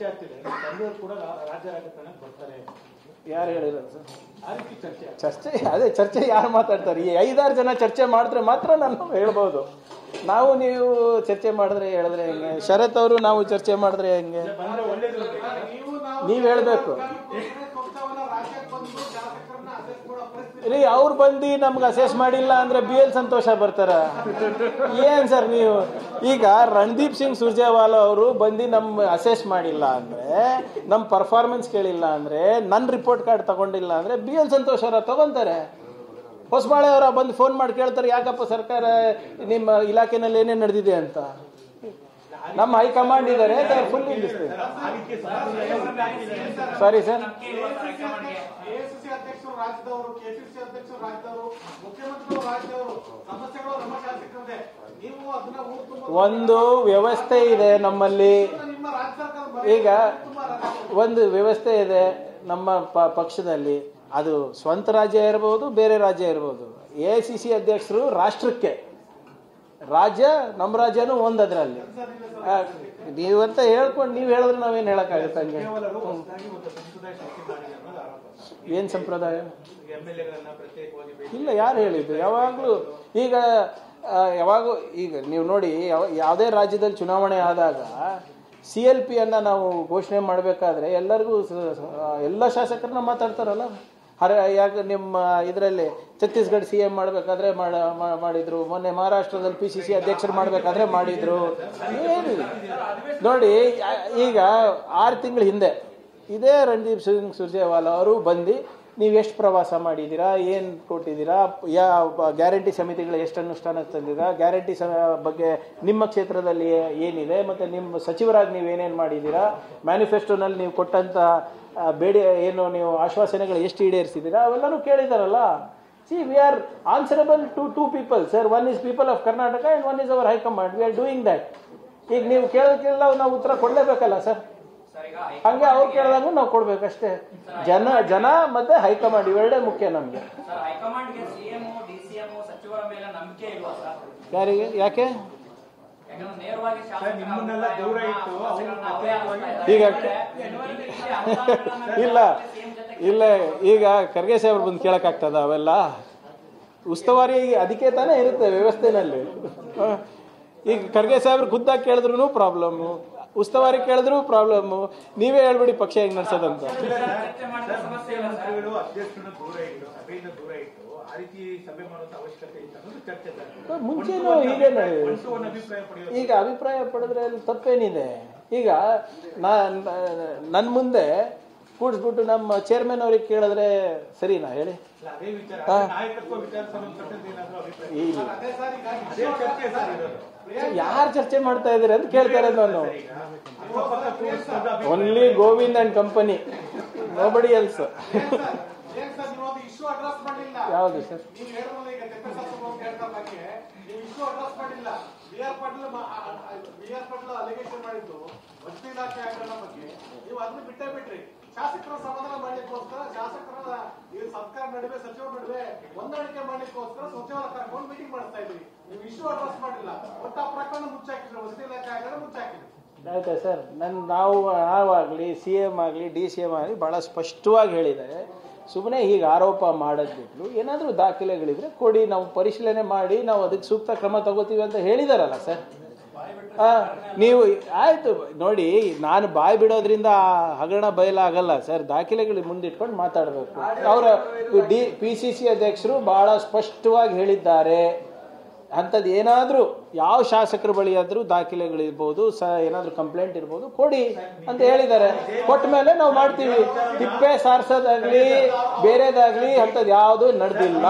ಚರ್ಚೆ ಆಗ್ತಿದೆ, ತಂದೆಯವರು ಕೂಡ ರಾಜ್ಯ ರಾಜಕಾರಣಕ್ಕೆ ಬರ್ತಾರೆ. ಯಾರು ಹೇಳಿರೋದು ಸರ್? ಆ ರೀತಿ ಚರ್ಚೆ ಅದೇ ಚರ್ಚೆ ಯಾರು ಮಾತಾಡ್ತಾರೆ? ಈ 5-6 ಜನ ಚರ್ಚೆ ಮಾಡಿದ್ರೆ ಮಾತ್ರ ನಾನು ಹೇಳ್ಬೋದು. ನಾವು ನೀವು ಚರ್ಚೆ ಮಾಡಿದ್ರೆ ಹೇಳಿದ್ರೆ ಹೆಂಗೆ? ಶರತ್ ಅವರು ನಾವು ಚರ್ಚೆ ಮಾಡಿದ್ರೆ ಹೆಂಗೆ? ನೀವು ಹೇಳ್ಬೇಕು ರೀ. ಅವ್ರು ಬಂದು ನಮ್ಗೆ ಅಸೆಸ್ ಮಾಡಿಲ್ಲ ಅಂದ್ರೆ BL ಸಂತೋಷ ಬರ್ತಾರ? ಏನ್ ಸರ್ ನೀವು? ಈಗ ರಣದೀಪ್ ಸಿಂಗ್ ಸುರ್ಜೇವಾಲಾ ಅವರು ಬಂದು ನಮ್ಮ ಅಸೆಸ್ ಮಾಡಿಲ್ಲ ಅಂದ್ರೆ, ನಮ್ಮ ಪರ್ಫಾರ್ಮೆನ್ಸ್ ಕೇಳಿಲ್ಲ ಅಂದ್ರೆ, ನನ್ನ ರಿಪೋರ್ಟ್ ಕಾರ್ಡ್ ತಗೊಂಡಿಲ್ಲ ಅಂದ್ರೆ BL ಸಂತೋಷ ಅವರ ತಗೊಂತಾರೆ. ಹೊಸಬಾಳೆ ಅವರ ಬಂದು ಫೋನ್ ಮಾಡಿ ಕೇಳ್ತಾರೆ, ಯಾಕಪ್ಪ ಸರ್ಕಾರ ನಿಮ್ಮ ಇಲಾಖೆನಲ್ಲಿ ಏನೇನು ನಡೆದಿದೆ ಅಂತ. ನಮ್ಮ ಹೈಕಮಾಂಡ್ ಇದ್ದಾರೆ, ಫುಲ್ ಇಂಡಿಸ್ತೀವಿ. ಸಾರಿ ಸರ್, ಒಂದು ವ್ಯವಸ್ಥೆ ಇದೆ ನಮ್ಮಲ್ಲಿ. ಈಗ ಒಂದು ವ್ಯವಸ್ಥೆ ಇದೆ ನಮ್ಮ ಪಕ್ಷದಲ್ಲಿ. ಅದು ಸ್ವಂತ ರಾಜ್ಯ ಇರಬಹುದು, ಬೇರೆ ರಾಜ್ಯ ಇರಬಹುದು. AICC ಅಧ್ಯಕ್ಷರು ರಾಷ್ಟ್ರಕ್ಕೆ, ರಾಜ್ಯ ನಮ್ಮ ರಾಜ್ಯನೂ ಒಂದದ್ರಲ್ಲಿ. ನೀವಂತ ಹೇಳ್ಕೊಂಡು ನೀವು ಹೇಳಿದ್ರೆ ನಾವೇನು ಹೇಳಕ್ಕಾಗುತ್ತೆ? ಹಂಗೆ ಏನ್ ಸಂಪ್ರದಾಯ ಇಲ್ಲ, ಯಾರು ಹೇಳಿದ್ದು? ಯಾವಾಗಲೂ ಈಗ ನೀವು ನೋಡಿ, ಯಾವುದೇ ರಾಜ್ಯದಲ್ಲಿ ಚುನಾವಣೆ ಆದಾಗ CLP ಅನ್ನ ನಾವು ಘೋಷಣೆ ಮಾಡಬೇಕಾದ್ರೆ ಎಲ್ಲರಿಗೂ ಎಲ್ಲ ಶಾಸಕರನ್ನ ಮಾತಾಡ್ತಾರಲ್ಲ. ಯಾಕೆ ನಿಮ್ಮ ಇದರಲ್ಲಿ ಛತ್ತೀಸ್ಗಢ CM ಮಾಡಬೇಕಾದ್ರೆ ಮಾಡಿದ್ರು, ಮೊನ್ನೆ ಮಹಾರಾಷ್ಟ್ರದಲ್ಲಿ PCC ಅಧ್ಯಕ್ಷರು ಮಾಡಬೇಕಾದ್ರೆ ಮಾಡಿದ್ರು. ಏನಿದೆ ನೋಡಿ, ಈಗ 6 ತಿಂಗಳ ಹಿಂದೆ ಇದೇ ರಣದೀಪ್ ಸಿಂಗ್ ಸುರ್ಜೇವಾಲಾ ಅವರು ಬಂದು ನೀವು ಎಷ್ಟು ಪ್ರವಾಸ ಮಾಡಿದ್ದೀರಾ, ಏನು ಕೊಟ್ಟಿದ್ದೀರಾ, ಯಾವ ಗ್ಯಾರಂಟಿ ಸಮಿತಿಗಳು ಎಷ್ಟು ಅನುಷ್ಠಾನಕ್ಕೆ ತಂದಿದ್ದೀರಾ, ಗ್ಯಾರಂಟಿ ಬಗ್ಗೆ ನಿಮ್ಮ ಕ್ಷೇತ್ರದಲ್ಲಿ ಏನಿದೆ, ಮತ್ತು ನಿಮ್ಮ ಸಚಿವರಾಗಿ ನೀವು ಏನೇನು ಮಾಡಿದ್ದೀರಾ, ಮ್ಯಾನಿಫೆಸ್ಟೋನಲ್ಲಿ ನೀವು ಕೊಟ್ಟಂಥ ಏನು ನೀವು ಆಶ್ವಾಸನೆಗಳು ಎಷ್ಟು ಈಡೇರಿಸಿದ್ದೀರಾ, ಅವೆಲ್ಲನೂ ಕೇಳಿದಾರಲ್ಲ. See, we are answerable to 2 people, sir. One is people of Karnataka and one is our High Command. We are doing that. ಈಗ ನೀವು ಕೇಳೋದಕ್ಕೆಲ್ಲ ನಾವು ಉತ್ತರ ಕೊಡಲೇಬೇಕಲ್ಲ ಸರ್. ಹಂಗೆ ಅವ್ರು ಕೇಳಿದಾಗ ನಾವು ಕೊಡ್ಬೇಕಷ್ಟೇ. ಜನ ಮತ್ತೆ ಹೈಕಮಾಂಡ್ ಇವೆರಡೇ ಮುಖ್ಯ ನಮ್ಗೆ. ಯಾರಿಗೆ? ಯಾಕೆ? ಈಗ ಇಲ್ಲ ಈಗ ಖರ್ಗೆ ಸಾಹೇಬ್ರು ಬಂದು ಕೇಳಕ್ಕಾಗ್ತದ? ಅವೆಲ್ಲ ಉಸ್ತುವಾರಿ ಅದಕ್ಕೆ ತಾನೇ ಇರುತ್ತೆ ವ್ಯವಸ್ಥೆನಲ್ಲಿ. ಈಗ ಖರ್ಗೆ ಸಾಹೇಬ್ರು ಖುದ್ದಾಗಿ ಕೇಳಿದ್ರು ಪ್ರಾಬ್ಲಮ್ಮು, ಉಸ್ತುವಾರಿ ಕೇಳಿದ್ರು ಪ್ರಾಬ್ಲಮ್ಮು. ನೀವೇ ಹೇಳ್ಬಿಡಿ ಪಕ್ಷ ಹೆಂಗ್ ನಡೆಸೋದಂತ. ಮುಂಚೆನೂ ಹೀಗೆ ಈಗ ಅಭಿಪ್ರಾಯ ಪಡೆದ್ರೆ ತಪ್ಪೇನಿದೆ? ಈಗ ನನ್ನ ಮುಂದೆ ಕೂಡಿಸ್ಬಿಟ್ಟು ನಮ್ಮ ಚೇರ್ಮನ್ ಅವ್ರಿಗೆ ಕೇಳಿದ್ರೆ ಸರಿನಾ ಹೇಳಿ? ಯಾರು ಚರ್ಚೆ ಮಾಡ್ತಾ ಇದ್ದೀರಿ ಅಂತ ಕೇಳ್ತಾರೆ ನಾನು. Only Govind and company, nobody else. ಯಾವುದು ಸರ್? ಶಾಸಕರ ಸಮಾಧಾನ ಮಾಡ್ಲಿಕ್ಕೋಸ್ಕರ, ಶಾಸಕರ ಸರ್ಕಾರ ನಡುವೆ ಸಚಿವರ ನಡುವೆ ಹೊಂದಾಣಿಕೆ ಮಾಡ್ಲಿಕ್ಕೋಸ್ಕರ ಸಚಿವರ ಕರ್ಕೊಂಡು ಮೀಟಿಂಗ್ ಮಾಡ್ತಾ ಇದ್ವಿ. ನೀವು ಇಶ್ಯೂ ಅಡ್ರೆಸ್ ಮಾಡಿಲ್ಲ, ಒಟ್ಟ ಪ್ರಕರಣ ಮುಚ್ಚಾಕಿದ್ರು, ವಸತಿ ಇಲಾಖೆ ಆಗ ಮುಚ್ಚಾಕಿದ್ರು. ಆಯ್ತಾ ಸರ್? ನಾವಾಗಲಿ CM ಆಗಲಿ DCM ಆಗಲಿ ಬಹಳ ಸ್ಪಷ್ಟವಾಗಿ ಹೇಳಿದ್ದಾರೆ. ಸುಮ್ಮನೆ ಹೀಗೆ ಆರೋಪ ಮಾಡೋದು ಬಿಟ್ಟು ಏನಾದರೂ ದಾಖಲೆಗಳಿದ್ರೆ ಕೊಡಿ, ನಾವು ಪರಿಶೀಲನೆ ಮಾಡಿ ನಾವು ಅದಕ್ಕೆ ಸೂಕ್ತ ಕ್ರಮ ತಗೋತೀವಿ ಅಂತ ಹೇಳಿದಾರಲ್ಲ ಸರ್. ನೀವು ಆಯ್ತು ನೋಡಿ, ನಾನು ಬಾಯಿ ಬಿಡೋದ್ರಿಂದ ಹಗರಣ ಬಯಲಾಗಲ್ಲ ಸರ್. ದಾಖಲೆಗಳು ಮುಂದಿಟ್ಕೊಂಡು ಮಾತಾಡಬೇಕು. ಅವರ PCC ಅಧ್ಯಕ್ಷರು ಬಹಳ ಸ್ಪಷ್ಟವಾಗಿ ಹೇಳಿದ್ದಾರೆ. ಅಂಥದ್ದು ಏನಾದರೂ ಯಾವ ಶಾಸಕರ ಬಳಿ ಆದರೂ ದಾಖಲೆಗಳಿರ್ಬೋದು, ಏನಾದರೂ ಕಂಪ್ಲೇಂಟ್ ಇರ್ಬೋದು, ಕೊಡಿ ಅಂತ ಹೇಳಿದ್ದಾರೆ. ಕೊಟ್ಟ ಮೇಲೆ ನಾವು ಮಾಡ್ತೀವಿ. ತಿಪ್ಪೆ ಸಾರಿಸೋದಾಗ್ಲಿ ಬೇರೆದಾಗ್ಲಿ ಅಂಥದ್ದು ಯಾವುದೂ ನಡೆದಿಲ್ಲ.